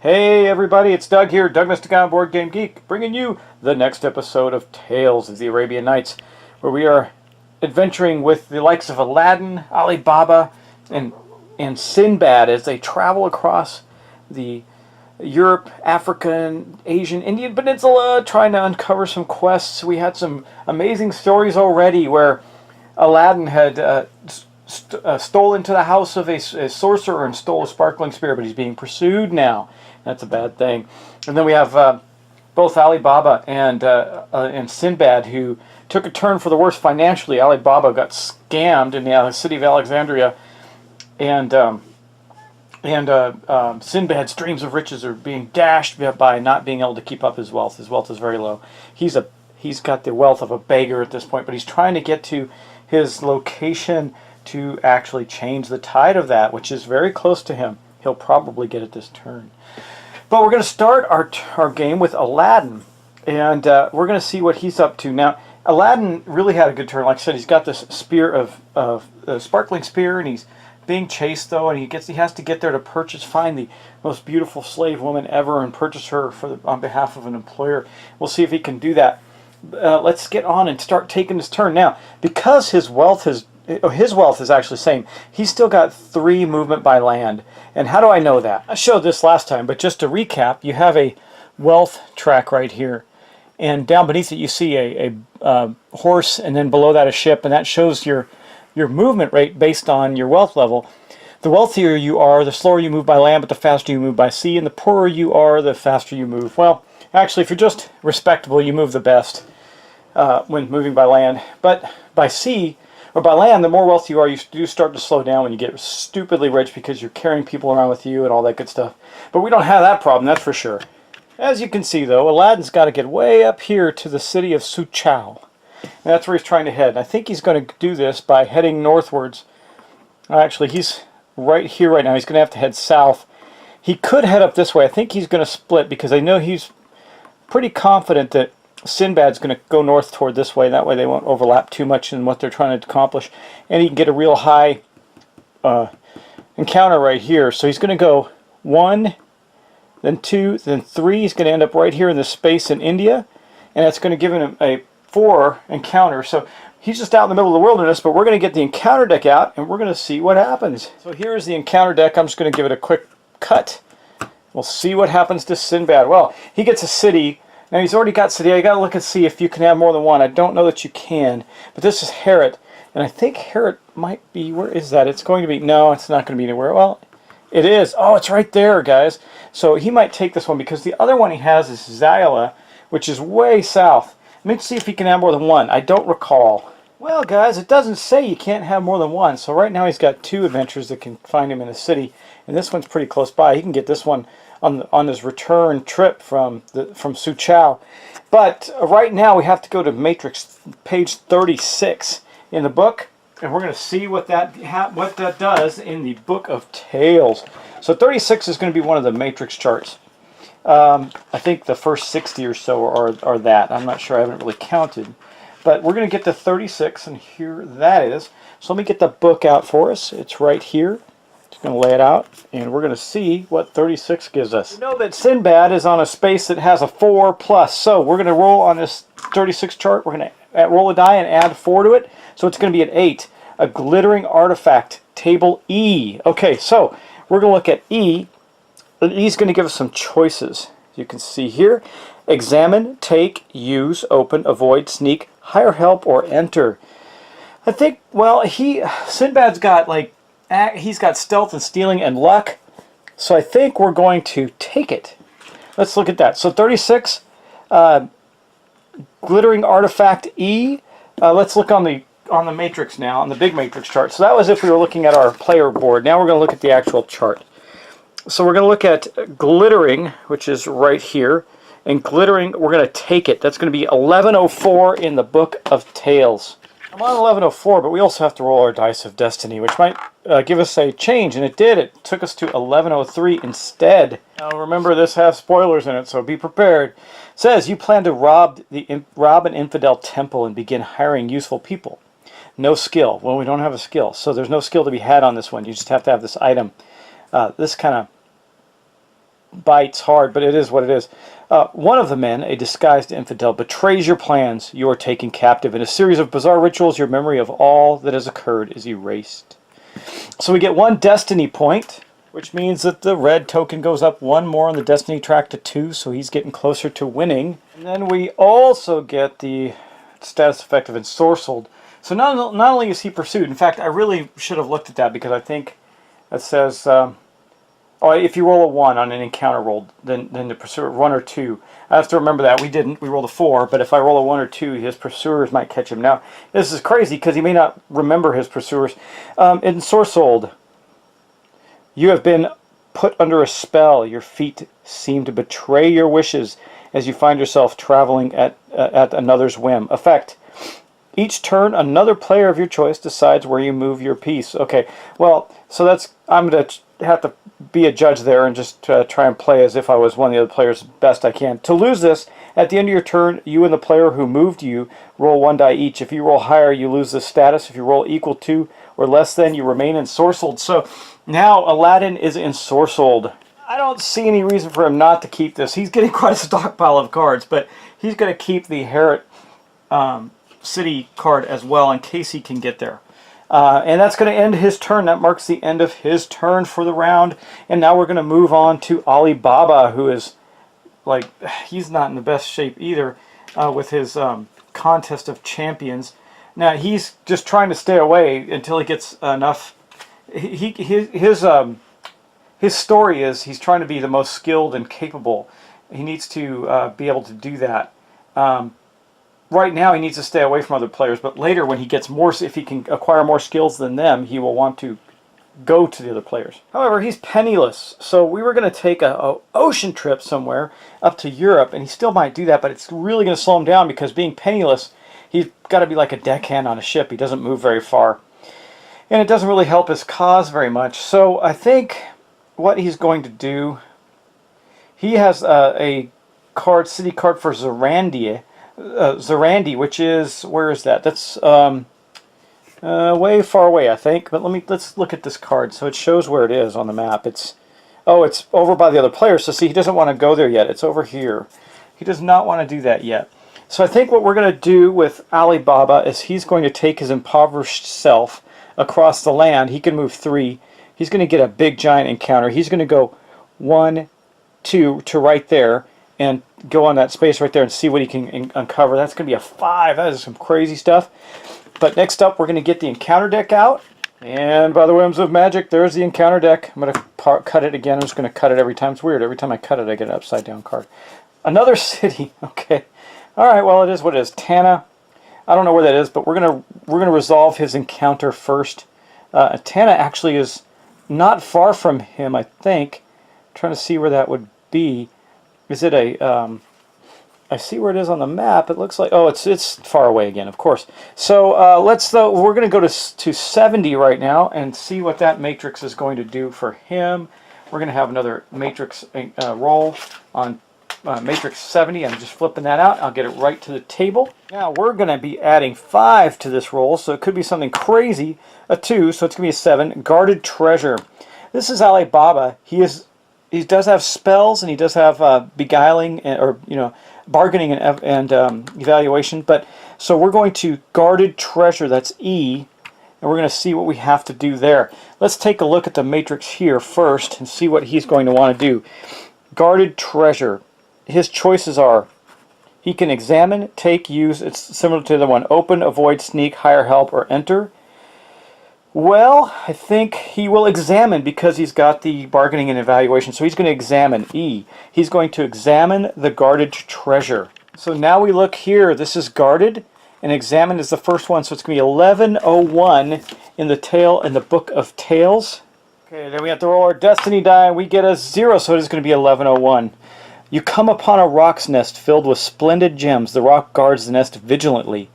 Hey everybody, it's Doug here, Doug Mystic Board Game Geek, bringing you the next episode of Tales of the Arabian Nights, where we are adventuring with the likes of Aladdin, Alibaba, and Sinbad as they travel across the Europe, African, Asian, Indian Peninsula, trying to uncover some quests. We had some amazing stories already where Aladdin had stole into the house of a sorcerer and stole a sparkling spear, but he's being pursued now. That's a bad thing. And then we have both Alibaba and Sinbad, who took a turn for the worse financially. Alibaba got scammed in the city of Alexandria, and Sinbad's dreams of riches are being dashed by not being able to keep up his wealth. His wealth is very low. He's got the wealth of a beggar at this point, but he's trying to get to his location to actually change the tide of that, which is very close to him. He'll probably get it this turn. But we're going to start our game with Aladdin, and we're going to see what he's up to. Now, Aladdin really had a good turn. Like I said, he's got this spear of sparkling spear, and he's being chased, though, and he has to get there to find the most beautiful slave woman ever and purchase her on behalf of an employer. We'll see if he can do that. Let's get on and start taking his turn. Now, because his wealth is actually the same, he's still got 3 movement by land. And how do I know that? I showed this last time, but just to recap, you have a wealth track right here. And down beneath it you see a horse, and then below that a ship, and that shows your movement rate based on your wealth level. The wealthier you are, the slower you move by land, but the faster you move by sea, and the poorer you are, the faster you move. Well, actually, if you're just respectable, you move the best when moving by land. But by sea, or by land, the more wealthy you are, you do start to slow down when you get stupidly rich because you're carrying people around with you and all that good stuff. But we don't have that problem, that's for sure. As you can see, though, Aladdin's got to get way up here to the city of Suchow. And that's where he's trying to head. And I think he's going to do this by heading northwards. Actually, he's right here right now. He's going to have to head south. He could head up this way. I think he's going to split because I know he's pretty confident that Sinbad's going to go north toward this way. That way they won't overlap too much in what they're trying to accomplish. And he can get a real high encounter right here. So he's going to go 1, then 2, then 3. He's going to end up right here in this space in India. And that's going to give him a 4 encounter. So he's just out in the middle of the wilderness, but we're going to get the encounter deck out and we're going to see what happens. So here's the encounter deck. I'm just going to give it a quick cut. We'll see what happens to Sinbad. Well, he gets a city. Now he's already got city. You got to look and see if you can have more than one. I don't know that you can, but this is Herat, and I think Herat might be, where is that? It's going to be, no, it's not going to be anywhere. Well, it is. Oh, it's right there, guys. So he might take this one because the other one he has is Zayala, which is way south. Let me see if he can have more than one. I don't recall. Well, guys, it doesn't say you can't have more than one. So right now he's got 2 adventures that can find him in a city, and this one's pretty close by. He can get this one on his return trip from Suchow. But right now we have to go to Matrix page 36 in the book, and we're going to see what that does in the Book of Tales. So 36 is going to be one of the Matrix charts. I think the first 60 or so are that. I'm not sure. I haven't really counted. But we're going to get to 36, and here that is. So let me get the book out for us. It's right here. Just going to lay it out, and we're going to see what 36 gives us. You know that Sinbad is on a space that has a 4+, so we're going to roll on this 36 chart. We're going to roll a die and add 4 to it, so it's going to be an 8. A glittering artifact, table E. Okay, so we're going to look at E. E's going to give us some choices. You can see here: examine, take, use, open, avoid, sneak, hire help, or enter. I think, well, Sinbad's got he's got stealth and stealing and luck. So I think we're going to take it. Let's look at that. So 36, glittering artifact E. Let's look on the matrix now, on the big matrix chart. So that was if we were looking at our player board. Now we're going to look at the actual chart. So we're going to look at glittering, which is right here. And glittering, we're going to take it. That's going to be 1104 in the Book of Tales. I'm on 1104, but we also have to roll our dice of destiny, which might give us a change, and it did. It took us to 1103 instead. Now remember, this has spoilers in it, so be prepared. It says, you plan to rob an infidel temple and begin hiring useful people. No skill. Well, we don't have a skill, so there's no skill to be had on this one. You just have to have this item. This kind of bites hard, but it is what it is. One of the men, a disguised infidel, betrays your plans. You are taken captive. In a series of bizarre rituals, your memory of all that has occurred is erased. So we get 1 destiny point, which means that the red token goes up 1 more on the destiny track to 2, so he's getting closer to winning. And then we also get the status effect of ensorcelled. So not only is he pursued, in fact, I really should have looked at that, because I think it says... if you roll a 1 on an encounter roll, then the pursuer, 1 or 2. I have to remember that. We didn't. We rolled a 4, but if I roll a 1 or 2, his pursuers might catch him. Now, this is crazy because he may not remember his pursuers. Ensorcelled. You have been put under a spell. Your feet seem to betray your wishes as you find yourself traveling at another's whim. Effect. Each turn, another player of your choice decides where you move your piece. Okay, well, so that's... I'm going to have to be a judge there and just try and play as if I was one of the other players best I can. To lose this, at the end of your turn, you and the player who moved you roll 1 die each. If you roll higher, you lose this status. If you roll equal to or less than, you remain ensorcelled. So now Aladdin is ensorcelled. I don't see any reason for him not to keep this. He's getting quite a stockpile of cards, but he's going to keep the Herat City card as well in case he can get there. And that's going to end his turn. That marks the end of his turn for the round. And now we're going to move on to Alibaba, who is, like, he's not in the best shape either with his contest of champions. Now, he's just trying to stay away until he gets enough. His story is he's trying to be the most skilled and capable. He needs to be able to do that. Right now, he needs to stay away from other players, but later, when he gets more, if he can acquire more skills than them, he will want to go to the other players. However, he's penniless, so we were going to take a ocean trip somewhere up to Europe, and he still might do that, but it's really going to slow him down because being penniless, he's got to be like a deckhand on a ship. He doesn't move very far, and it doesn't really help his cause very much. So I think what he's going to do, he has a card, city card for Zarandi, which is, where is that? That's way far away, I think. But let's look at this card. So it shows where it is on the map. It's over by the other players. So see, he doesn't want to go there yet. It's over here. He does not want to do that yet. So I think what we're going to do with Alibaba is he's going to take his impoverished self across the land. He can move 3. He's going to get a big giant encounter. He's going to go 1, 2 to right there and go on that space right there and see what he can uncover. That's going to be a 5. That is some crazy stuff. But next up, we're going to get the encounter deck out. And by the whims of magic, there's the encounter deck. I'm going to cut it again. I'm just going to cut it every time. It's weird. Every time I cut it, I get an upside down card. Another city. Okay. All right. Well, it is what it is. Tana. I don't know where that is, but we're going to resolve his encounter first. Tana actually is not far from him, I think. I'm trying to see where that would be. Is it a... I see where it is on the map. It looks like... Oh, it's far away again, of course. So we're going to go to 70 right now and see what that matrix is going to do for him. We're going to have another matrix roll on matrix 70. I'm just flipping that out. I'll get it right to the table. Now we're going to be adding 5 to this roll, so it could be something crazy. A 2, so it's going to be a 7. Guarded treasure. This is Alibaba. He does have spells, and he does have beguiling, or bargaining and evaluation. But so we're going to guarded treasure. That's E, and we're going to see what we have to do there. Let's take a look at the matrix here first and see what he's going to want to do. Guarded treasure. His choices are: he can examine, take, use. It's similar to the one: open, avoid, sneak, hire help, or enter. Well, I think he will examine because he's got the bargaining and evaluation. So he's going to examine E. He's going to examine the guarded treasure. So now we look here. This is guarded, and examine is the first one. So it's going to be 1101 in the book of Tales. Okay, then we have to roll our destiny die, and we get a 0, so it is going to be 1101. You come upon a rock's nest filled with splendid gems. The rock guards the nest vigilantly.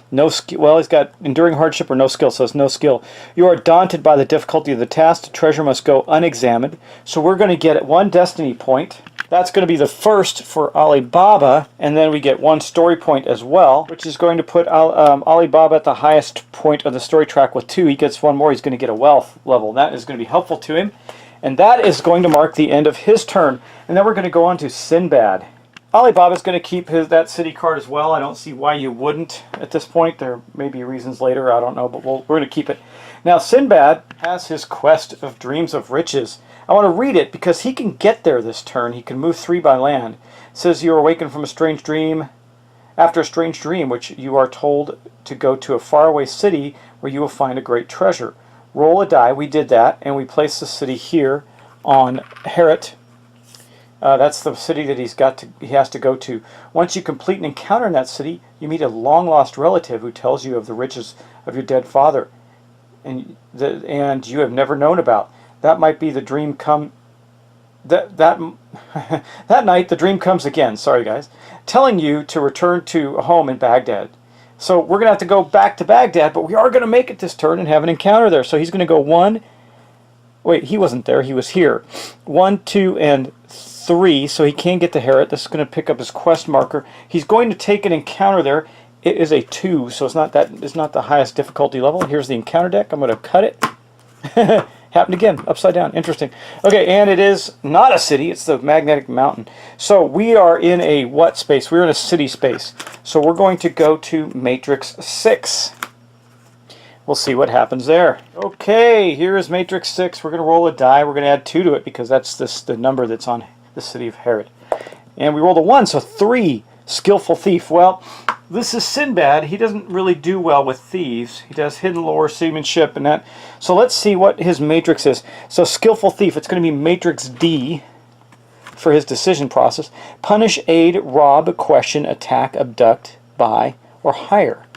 No skill. Well, he's got enduring hardship or no skill, so it's no skill. You are daunted by the difficulty of the task. The treasure must go unexamined. So we're going to get 1 destiny point. That's going to be the first for Alibaba, and then we get 1 story point as well, which is going to put Alibaba at the highest point of the story track with 2. He gets 1 more. He's going to get a wealth level. That is going to be helpful to him. And that is going to mark the end of his turn. And then we're going to go on to Sinbad. Alibaba's going to keep that city card as well. I don't see why you wouldn't at this point. There may be reasons later, I don't know, but we're going to keep it. Now, Sinbad has his quest of dreams of riches. I want to read it because he can get there this turn. He can move 3 by land. It says, you are awakened from a strange dream. After a strange dream, which you are told to go to a faraway city where you will find a great treasure. Roll a die. We did that, and we placed the city here on Herat. That's the city that he has to go to. Once you complete an encounter in that city, you meet a long-lost relative who tells you of the riches of your dead father, and you have never known about. That might be the dream come. That night, the dream comes again. Sorry, guys, telling you to return to a home in Baghdad. So we're going to have to go back to Baghdad, but we are going to make it this turn and have an encounter there. So he's going to go 1. Wait, he wasn't there. He was here. 1, 2, and 3. So he can get to Herat. This is going to pick up his quest marker. He's going to take an encounter there. It is a 2, so it's not the highest difficulty level. Here's the encounter deck. I'm going to cut it. Happened again, upside down. Interesting. Okay, and it is not a city. It's the magnetic mountain. So we are in a what space? We're in a city space. So we're going to go to Matrix 6. We'll see what happens there. Okay, here is Matrix 6. We're going to roll a die. We're going to add 2 to it because that's the number that's on the city of Herat. And we rolled a 1, so 3. Skillful thief. Well, this is Sinbad. He doesn't really do well with thieves. He does hidden lore, seamanship, and that. So let's see what his matrix is. So skillful thief, it's going to be matrix D for his decision process. Punish, aid, rob, question, attack, abduct, buy, or hire.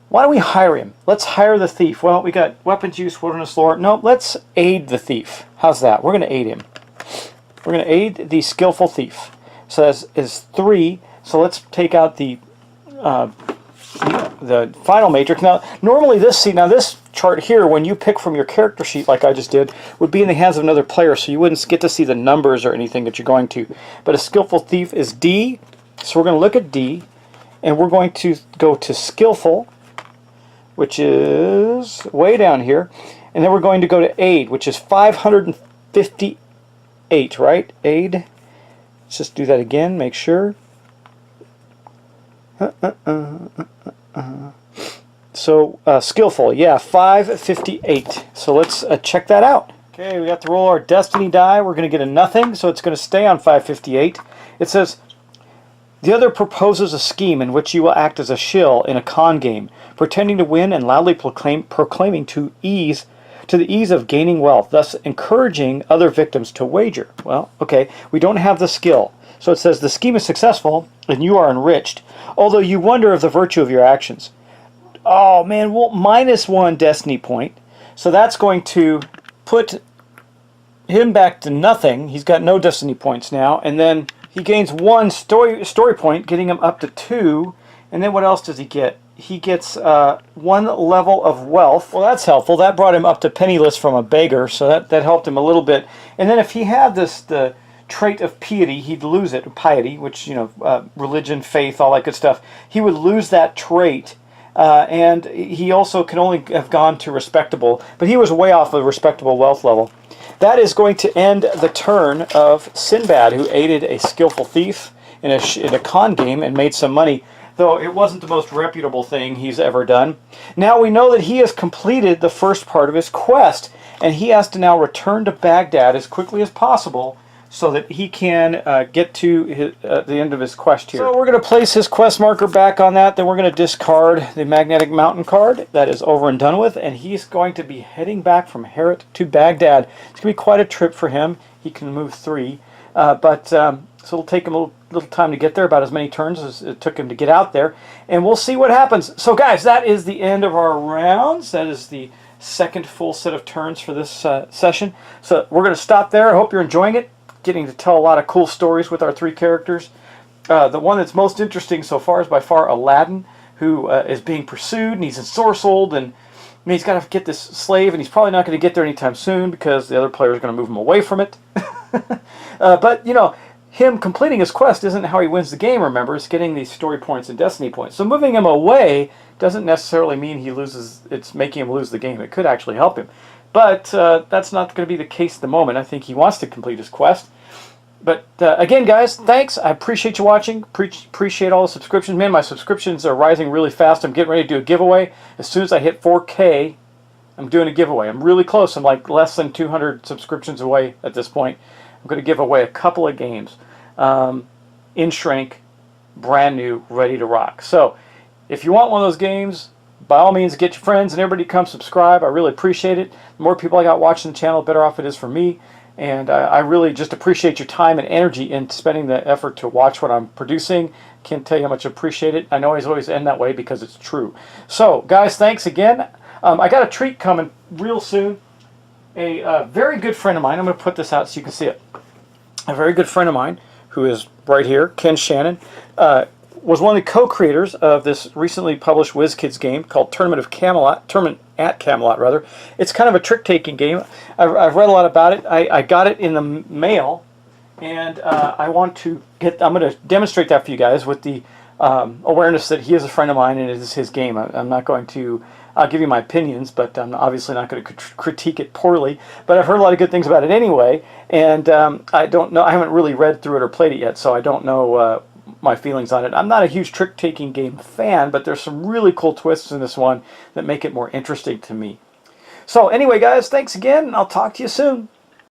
Why don't we hire him? Let's hire the thief. Well, we got weapons use, wilderness lore. No, let's aid the thief. How's that? We're going to aid him. We're going to aid the skillful thief. So that is 3. So let's take out the final matrix. Now, normally this chart here, when you pick from your character sheet like I just did, would be in the hands of another player, so you wouldn't get to see the numbers or anything that you're going to. But a skillful thief is D, so we're going to look at D, and we're going to go to skillful, which is way down here, and then we're going to go to aid, which is 558, right? Aid. Let's just do that again, make sure. So, skillful, yeah, 558. So let's check that out. Okay, we have to roll our destiny die. We're going to get a nothing, so it's going to stay on 558. It says, the other proposes a scheme in which you will act as a shill in a con game, pretending to win and loudly proclaiming to the ease of gaining wealth, thus encouraging other victims to wager. Well, okay, we don't have the skill. So it says the scheme is successful and you are enriched, although you wonder of the virtue of your actions. Oh man, well, -1 destiny point. So that's going to put him back to nothing. He's got no destiny points now, and then he gains 1 story point, getting him up to 2. And then what else does he get? He gets 1 level of wealth. Well, that's helpful. That brought him up to penniless from a beggar, so that helped him a little bit. And then if he had the trait of piety, he'd lose it. Piety, which, religion, faith, all that good stuff. He would lose that trait, and he also can only have gone to respectable, but he was way off a respectable wealth level. That is going to end the turn of Sinbad, who aided a skillful thief in a con game and made some money, though it wasn't the most reputable thing he's ever done. Now we know that he has completed the first part of his quest, and he has to now return to Baghdad as quickly as possible so that he can get to the end of his quest here. So we're going to place his quest marker back on that. Then we're going to discard the Magnetic Mountain card. That is over and done with. And he's going to be heading back from Herat to Baghdad. It's going to be quite a trip for him. He can move 3. So it'll take him a little time to get there, about as many turns as it took him to get out there. And we'll see what happens. So guys, that is the end of our rounds. That is the second full set of turns for this session. So we're going to stop there. I hope you're enjoying it. Getting to tell a lot of cool stories with our 3 characters. The one that's most interesting so far is by far Aladdin, who is being pursued, and he's ensorcelled, and he's got to get this slave, and he's probably not going to get there anytime soon because the other player is going to move him away from it. But, you know, him completing his quest isn't how he wins the game, remember. It's getting these story points and destiny points. So moving him away doesn't necessarily mean he loses. It's making him lose the game. It could actually help him. But that's not going to be the case at the moment. I think he wants to complete his quest. But again, guys, thanks. I appreciate you watching. Appreciate all the subscriptions. Man, my subscriptions are rising really fast. I'm getting ready to do a giveaway. As soon as I hit 4K, I'm doing a giveaway. I'm really close. I'm like less than 200 subscriptions away at this point. I'm going to give away a couple of games in Shrink, brand new, ready to rock. So if you want one of those games, by all means, get your friends and everybody come subscribe. I really appreciate it. The more people I got watching the channel, the better off it is for me. And I really just appreciate your time and energy in spending the effort to watch what I'm producing. Can't tell you how much I appreciate it. I know I always end that way because it's true. So, guys, thanks again. I got a treat coming real soon. A very good friend of mine, I'm going to put this out so you can see it. A very good friend of mine, who is right here, Ken Shannon, was one of the co-creators of this recently published WizKids game called Tournament at Camelot, rather. It's kind of a trick-taking game. I've read a lot about it. I got it in the mail, and I'm going to demonstrate that for you guys with the awareness that he is a friend of mine and it is his game. I'm not going to. I'll give you my opinions, but I'm obviously not going to critique it poorly. But I've heard a lot of good things about it anyway, and I don't know. I haven't really read through it or played it yet, so I don't know my feelings on it. I'm not a huge trick-taking game fan, but there's some really cool twists in this one that make it more interesting to me. So anyway, guys, thanks again, and I'll talk to you soon.